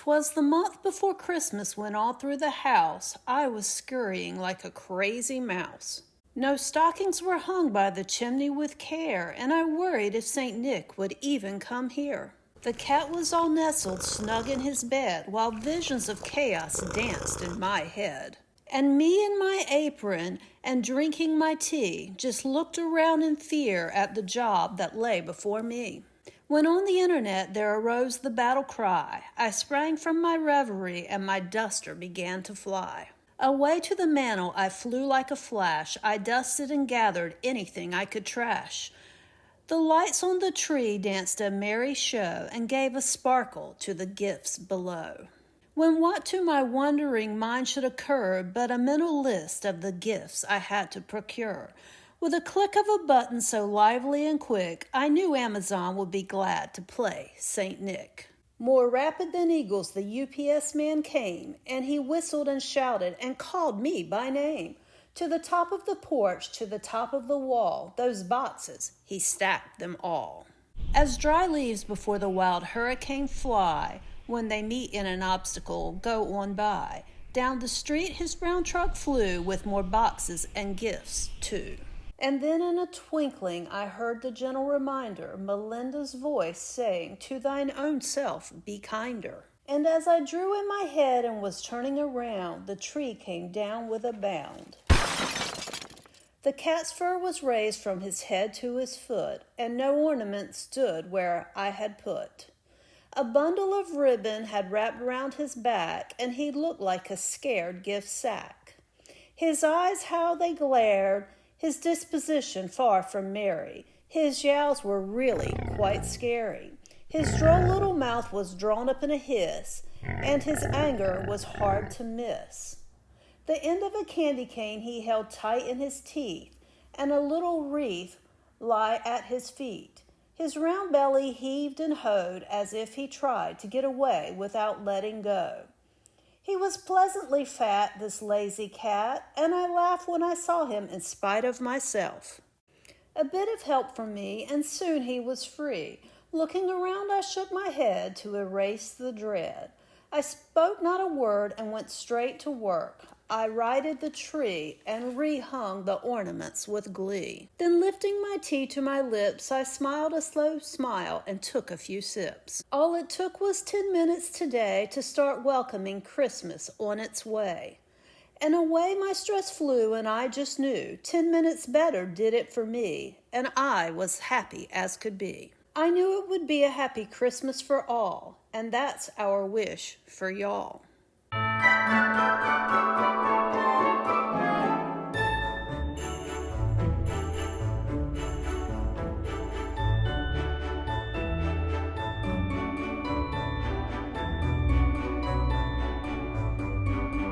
'Twas the month before Christmas when all through the house I was scurrying like a crazy mouse. No stockings were hung by the chimney with care, and I worried if St. Nick would even come here. The cat was all nestled snug in his bed, while visions of chaos danced in my head. And me in my apron and drinking my tea just looked around in fear at the job that lay before me. When on the internet there arose the battle cry, I sprang from my reverie and my duster began to fly. Away to the mantel I flew like a flash. I dusted and gathered anything I could trash. The lights on the tree danced a merry show and gave a sparkle to the gifts below. When what to my wondering mind should occur but a mental list of the gifts I had to procure. With a click of a button so lively and quick, I knew Amazon would be glad to play St. Nick. More rapid than eagles the UPS man came, and he whistled and shouted and called me by name. To the top of the porch, to the top of the wall, those boxes, he stacked them all. As dry leaves before the wild hurricane fly, when they meet in an obstacle, go on by. Down the street his brown truck flew with more boxes and gifts too. And then in a twinkling I heard the gentle reminder, Melinda's voice saying, to thine own self be kinder. And as I drew in my head and was turning around, the tree came down with a bound. The cat's fur was raised from his head to his foot, and no ornament stood where I had put. A bundle of ribbon had wrapped round his back, and he looked like a scared gift sack. His eyes, how they glared, his disposition far from merry. His yowls were really quite scary. His droll little mouth was drawn up in a hiss, and his anger was hard to miss. The end of a candy cane he held tight in his teeth, and a little wreath lay at his feet. His round belly heaved and hoed as if he tried to get away without letting go. He was pleasantly fat, this lazy cat, and I laughed when I saw him in spite of myself. A bit of help from me, and soon he was free. Looking around, I shook my head to erase the dread. I spoke not a word and went straight to work. I righted the tree and rehung the ornaments with glee. Then lifting my tea to my lips, I smiled a slow smile and took a few sips. All it took was 10 minutes today to start welcoming Christmas on its way. And away my stress flew, and I just knew 10 minutes better did it for me, and I was happy as could be. I knew it would be a happy Christmas for all, and that's our wish for y'all.